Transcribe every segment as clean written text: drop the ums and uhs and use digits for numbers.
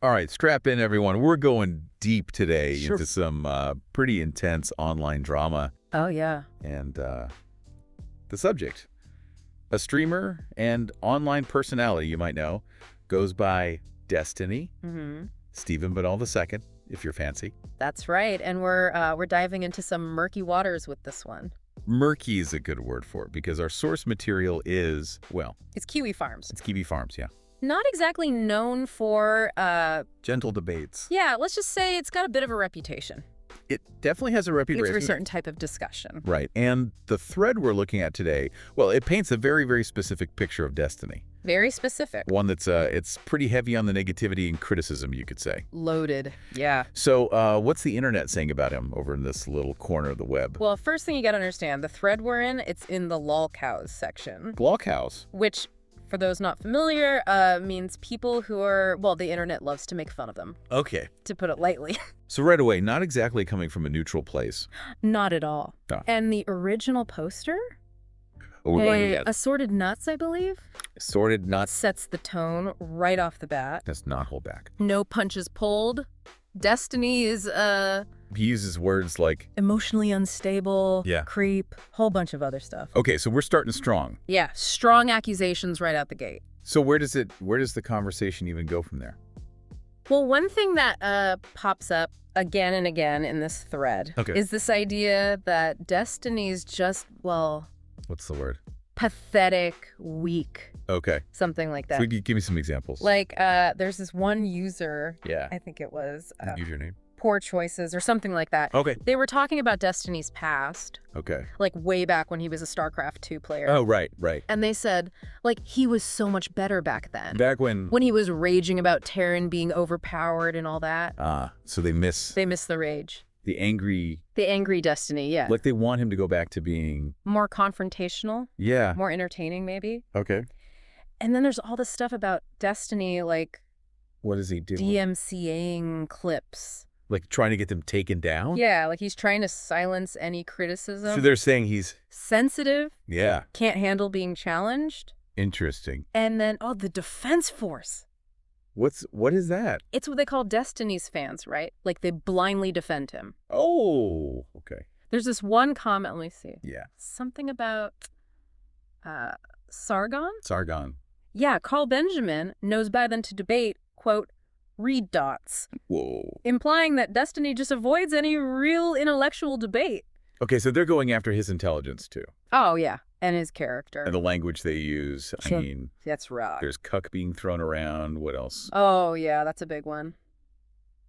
All right, strap in, everyone. We're going deep today Sure. into some pretty intense online drama. Oh, yeah. And the subject, a streamer and online personality you might know, goes by Destiny, Stephen Banal II, if you're fancy. That's right. And we're diving into some murky waters with this one. Murky is a good word for it because our source material is, well, It's Kiwi Farms. it's Kiwi Farms, yeah. Not exactly known for, Gentle debates. yeah, let's just say it's got a bit of a reputation. It definitely has a It's reputation. for a certain type of discussion. Right. And the thread we're looking at today, well, it paints a very, very specific picture of Destiny. Very specific. One that's it's pretty heavy on the negativity and criticism, you could say. Loaded. Yeah. So what's the internet saying about him over in this little corner of the web? Well, first thing you got to understand, the thread we're in, it's in the lolcows section, Blockhouse. which, for those not familiar, means people who are, well, the internet loves to make fun of them, Okay. to put it lightly. So right away, not exactly coming from a neutral place. Not at all. No. And the original poster, Oh, we're going to get Assorted Nuts, I believe, sorted nuts. sets the tone right off the bat. Does not hold back. No punches pulled. Destiny is He uses words like, emotionally unstable, Yeah. creep, whole bunch of other stuff. okay, so we're starting strong. Yeah, strong accusations right out the gate. So where does the conversation even go from there? Well, one thing that pops up again and again in this thread is this idea that Destiny's just, well, What's the word? pathetic, weak, Okay. something like that. So give me some examples. Like, there's this one user, Yeah. I think it was Username. Poor Choices or something like that. Okay. They were talking about Destiny's past, Okay. like way back when he was a StarCraft 2 player. Oh, right, right. And they said, like, he was so much better back then. Back when When he was raging about Terran being overpowered and all that. so they miss They miss the rage. the angry, The angry Destiny, yeah. like they want him to go back to being, More confrontational, yeah. more entertaining maybe. Okay. And then there's all this stuff about Destiny, like What does he do? DMCAing clips. Like trying to get them taken down? Yeah, like he's trying to silence any criticism. So they're saying he's, Sensitive, yeah, can't handle being challenged. interesting. And then, the Defense Force. What is that? It's what they call Destiny's fans, right? Like they blindly defend him. Oh, okay. There's this one comment, let me see. Yeah. Something about Sargon? Sargon. Yeah, Carl Benjamin knows better than to debate, quote, read dots, Whoa. implying that Destiny just avoids any real intellectual debate. Okay, so they're going after his intelligence too. Oh, yeah, and his character. And the language they use. I Sure. mean, That's right. there's cuck being thrown around. What else? Oh, yeah, that's a big one.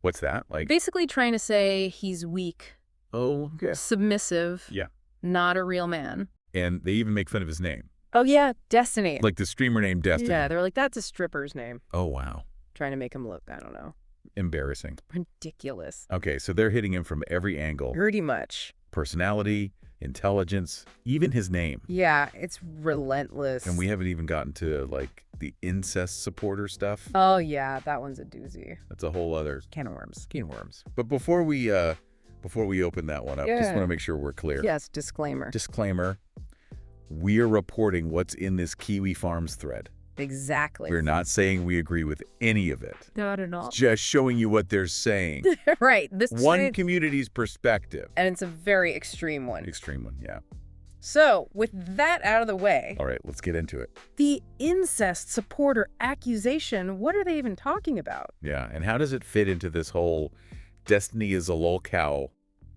What's that? Like, Basically trying to say he's weak, oh, okay. submissive, Yeah. not a real man. And they even make fun of his name. Oh, yeah, Destiny. Like the streamer named Destiny. Yeah, they're like, that's a stripper's name. Oh, wow. Trying to make him look, I don't know, Embarrassing. ridiculous. Okay, so they're hitting him from every angle. Pretty much. Personality, intelligence, even his name. Yeah, it's relentless. And we haven't even gotten to, like, the incest supporter stuff. Oh, yeah, that one's a doozy. That's a whole other Can of worms. can of worms. But before we open that one up, just Yeah. want to make sure we're clear. Yes, disclaimer. Disclaimer, we're reporting what's in this Kiwi Farms thread. Exactly. We're not saying we agree with any of it. Not at all. Just showing you what they're saying. Right. This One community's perspective. and it's a very extreme one. Extreme one, yeah. So, with that out of the way, All right, let's get into it. the incest supporter accusation, what are they even talking about? Yeah, and how does it fit into this whole Destiny is a lolcow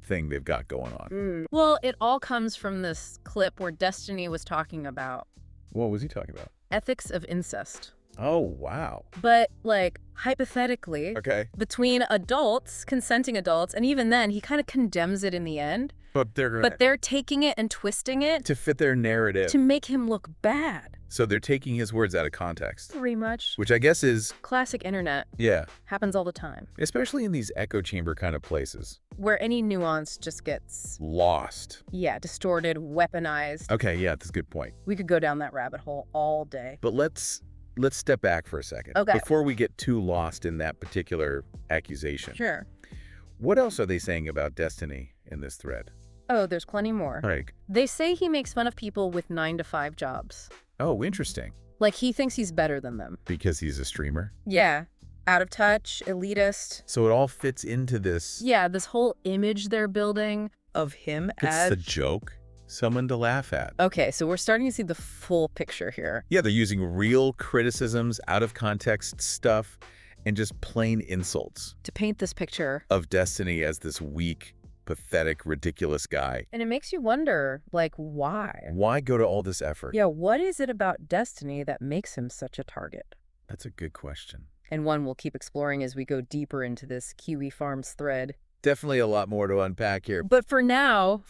thing they've got going on? Well, it all comes from this clip where Destiny was talking about What was he talking about? ethics of incest. Oh, wow. But, like, hypothetically, Okay. between adults, consenting adults, and even then, he kind of condemns it in the end. But They're taking it and twisting it to fit their narrative. to make him look bad. So they're taking his words out of context, Pretty much. which I guess is, Classic internet. yeah, Happens all the time. especially in these echo chamber kind of places. Where any nuance just gets, Lost. yeah, distorted, weaponized. Okay, yeah, that's a good point. We could go down that rabbit hole all day. But let's step back for a second. Okay. Before we get too lost in that particular accusation. Sure. What else are they saying about Destiny in this thread? Oh, there's plenty more. Like, They say he makes fun of people with 9-to-5 jobs. oh, interesting. Like he thinks he's better than them. Because he's a streamer? Yeah. Out of touch, elitist. So it all fits into this. Yeah, this whole image they're building of him as... It's a joke. Someone to laugh at. Okay, so we're starting to see the full picture here. Yeah, they're using real criticisms, out-of-context stuff, and just plain insults. To paint this picture of Destiny as this weak, pathetic, ridiculous guy. And it makes you wonder, like, why? Why go to all this effort? Yeah, what is it about Destiny that makes him such a target? That's a good question. And one we'll keep exploring as we go deeper into this Kiwi Farms thread. Definitely a lot more to unpack here. But for now,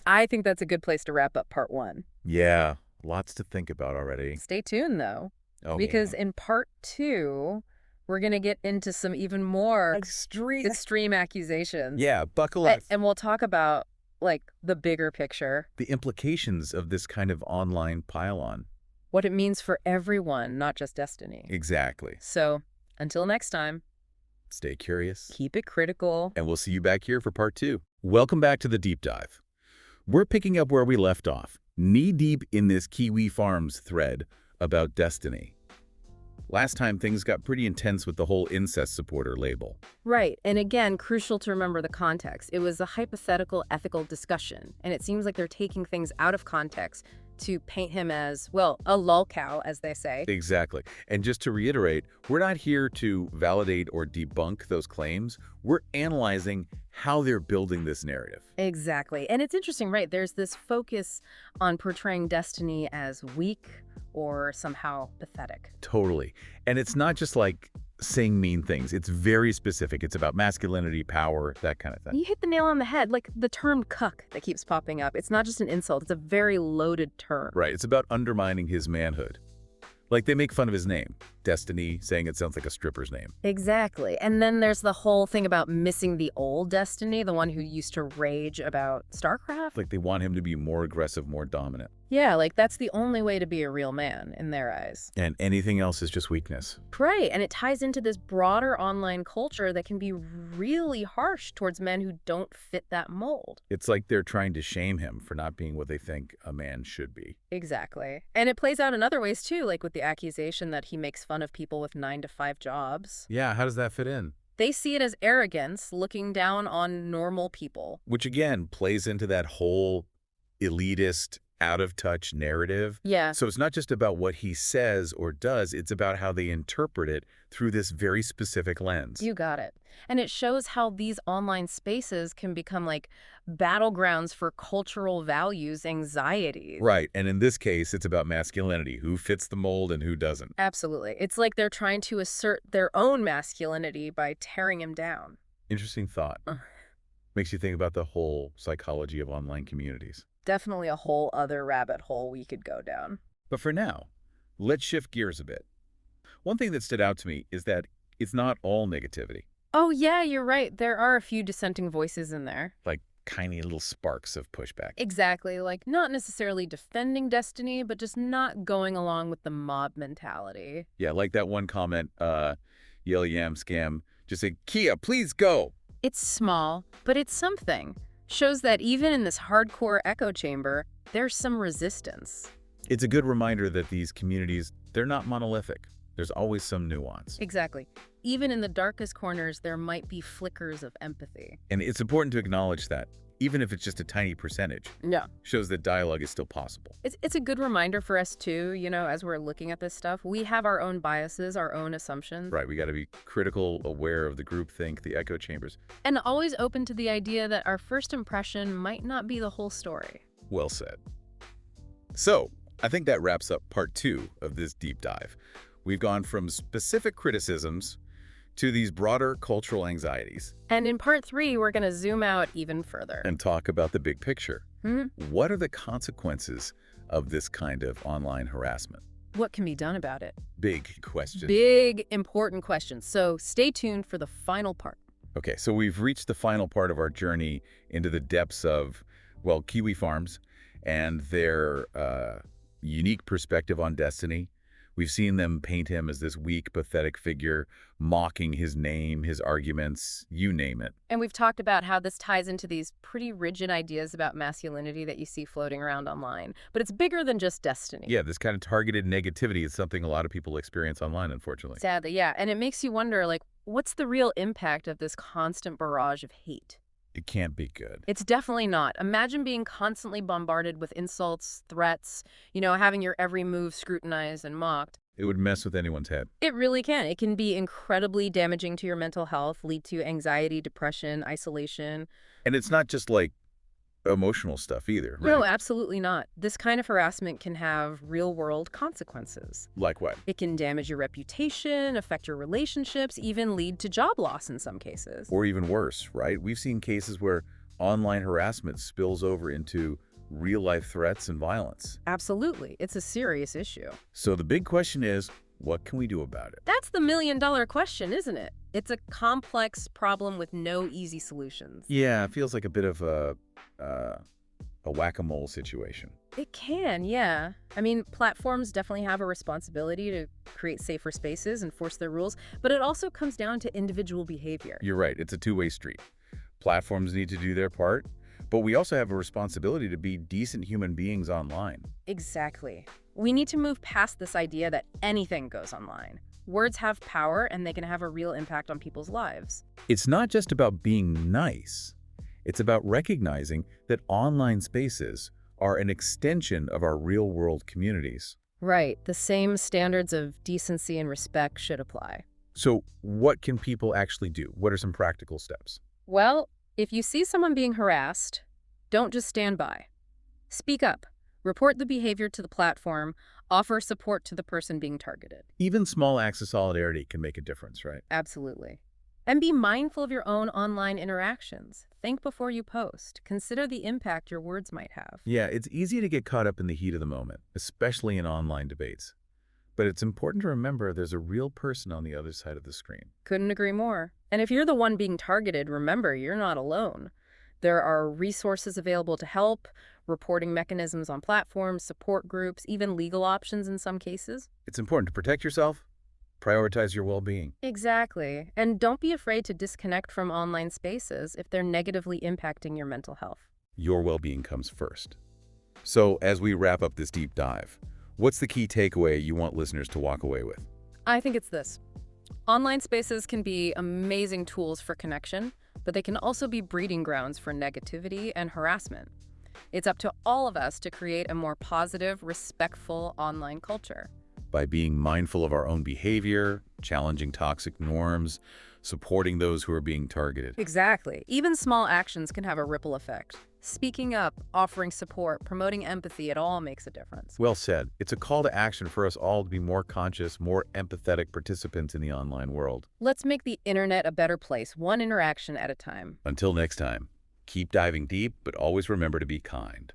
I think that's a good place to wrap up part 1. Yeah, lots to think about already. Stay tuned, though. Because in part 2, we're going to get into some even more extreme accusations. Yeah, buckle up. And we'll talk about, like, the bigger picture. The implications of this kind of online pile-on. What it means for everyone, not just Destiny. Exactly. So, until next time. Stay curious. Keep it critical. And we'll see you back here for part 2. Welcome back to the Deep Dive. We're picking up where we left off, knee-deep in this Kiwi Farms thread about Destiny. Last time, things got pretty intense with the whole incest supporter label. Right. And again, crucial to remember the context. It was a hypothetical ethical discussion, and it seems like they're taking things out of context to paint him as, well, a lolcow, as they say. Exactly. And just to reiterate, we're not here to validate or debunk those claims. We're analyzing how they're building this narrative. Exactly. And it's interesting, right? There's this focus on portraying Destiny as weak or somehow pathetic. Totally. And it's not just like saying mean things. It's very specific. It's about masculinity, power, that kind of thing. You hit the nail on the head. Like the term cuck that keeps popping up. It's not just an insult. It's a very loaded term. Right. It's about undermining his manhood. Like they make fun of his name, Destiny, saying it sounds like a stripper's name. Exactly. And then there's the whole thing about missing the old Destiny, the one who used to rage about StarCraft. Like they want him to be more aggressive, more dominant. Yeah, like that's the only way to be a real man in their eyes. And anything else is just weakness. Right, and it ties into this broader online culture that can be really harsh towards men who don't fit that mold. It's like they're trying to shame him for not being what they think a man should be. Exactly. And it plays out in other ways too, like with the accusation that he makes fun of people with 9-to-5 jobs. Yeah, how does that fit in? They see it as arrogance, looking down on normal people. Which again plays into that whole elitist, out-of-touch narrative. Yeah. So it's not just about what he says or does, it's about how they interpret it through this very specific lens. You got it. And it shows how these online spaces can become like battlegrounds for cultural values, anxieties. Right. And in this case, it's about masculinity, who fits the mold and who doesn't. Absolutely. It's like they're trying to assert their own masculinity by tearing him down. Interesting thought. Makes you think about the whole psychology of online communities. Definitely a whole other rabbit hole we could go down. But for now, let's shift gears a bit. One thing that stood out to me is that it's not all negativity. Oh, yeah, you're right. There are a few dissenting voices in there. Like tiny little sparks of pushback. Exactly. Like not necessarily defending Destiny, but just not going along with the mob mentality. Yeah, like that one comment, yell yam scam, just say, Kia, please go. It's small, but it's something. Shows that even in this hardcore echo chamber, there's some resistance. It's a good reminder that these communities, they're not monolithic. There's always some nuance. Exactly. Even in the darkest corners, there might be flickers of empathy. And it's important to acknowledge that, even if it's just a tiny percentage. Yeah. Shows that dialogue is still possible. It's a good reminder for us too, you know, as we're looking at this stuff. We have our own biases, our own assumptions. Right, we got to be critical, aware of the groupthink, the echo chambers. And always open to the idea that our first impression might not be the whole story. Well said. So, I think that wraps up part 2 of this deep dive. We've gone from specific criticisms to these broader cultural anxieties. And in part 3, we're going to zoom out even further. And talk about the big picture. What are the consequences of this kind of online harassment? What can be done about it? Big question. Big, important questions. So stay tuned for the final part. Okay, so we've reached the final part of our journey into the depths of, well, Kiwi Farms and their unique perspective on Destiny. We've seen them paint him as this weak, pathetic figure, mocking his name, his arguments, you name it. And we've talked about how this ties into these pretty rigid ideas about masculinity that you see floating around online. But it's bigger than just destiny. Yeah, this kind of targeted negativity is something a lot of people experience online, unfortunately. Sadly, yeah. And it makes you wonder, like, what's the real impact of this constant barrage of hate? It can't be good. It's definitely not. Imagine being constantly bombarded with insults, threats, having your every move scrutinized and mocked. It would mess with anyone's head. It really can. It can be incredibly damaging to your mental health, lead to anxiety, depression, isolation. And it's not just like emotional stuff either, right? No, absolutely not. This kind of harassment can have real-world consequences. Like what? It can damage your reputation, affect your relationships, even lead to job loss in some cases. Or even worse, right? We've seen cases where online harassment spills over into real-life threats and violence. Absolutely. It's a serious issue. So the big question is, what can we do about it? That's the million-dollar question, isn't it? It's a complex problem with no easy solutions. Yeah, it feels like a bit of a whack-a-mole situation. It can, yeah. I mean, platforms definitely have a responsibility to create safer spaces and enforce their rules, but it also comes down to individual behavior. You're right. It's a two-way street. Platforms need to do their part, but we also have a responsibility to be decent human beings online. Exactly. We need to move past this idea that anything goes online. Words have power, and they can have a real impact on people's lives. It's not just about being nice. It's about recognizing that online spaces are an extension of our real-world communities. Right. The same standards of decency and respect should apply. So what can people actually do? What are some practical steps? Well, if you see someone being harassed, don't just stand by. Speak up. Report the behavior to the platform. Offer support to the person being targeted. Even small acts of solidarity can make a difference, right? Absolutely. And be mindful of your own online interactions. Think before you post. Consider the impact your words might have. Yeah, it's easy to get caught up in the heat of the moment, especially in online debates. But it's important to remember there's a real person on the other side of the screen. Couldn't agree more. And if you're the one being targeted, remember, you're not alone. There are resources available to help, reporting mechanisms on platforms, support groups, even legal options in some cases. It's important to protect yourself, prioritize your well-being. Exactly. And don't be afraid to disconnect from online spaces if they're negatively impacting your mental health. Your well-being comes first. So as we wrap up this deep dive, what's the key takeaway you want listeners to walk away with? I think it's this. Online spaces can be amazing tools for connection, but they can also be breeding grounds for negativity and harassment. It's up to all of us to create a more positive, respectful online culture. By being mindful of our own behavior, challenging toxic norms, supporting those who are being targeted. Exactly. Even small actions can have a ripple effect. Speaking up, offering support, promoting empathy, it all makes a difference. Well said. It's a call to action for us all to be more conscious, more empathetic participants in the online world. Let's make the internet a better place, one interaction at a time. Until next time, keep diving deep, but always remember to be kind.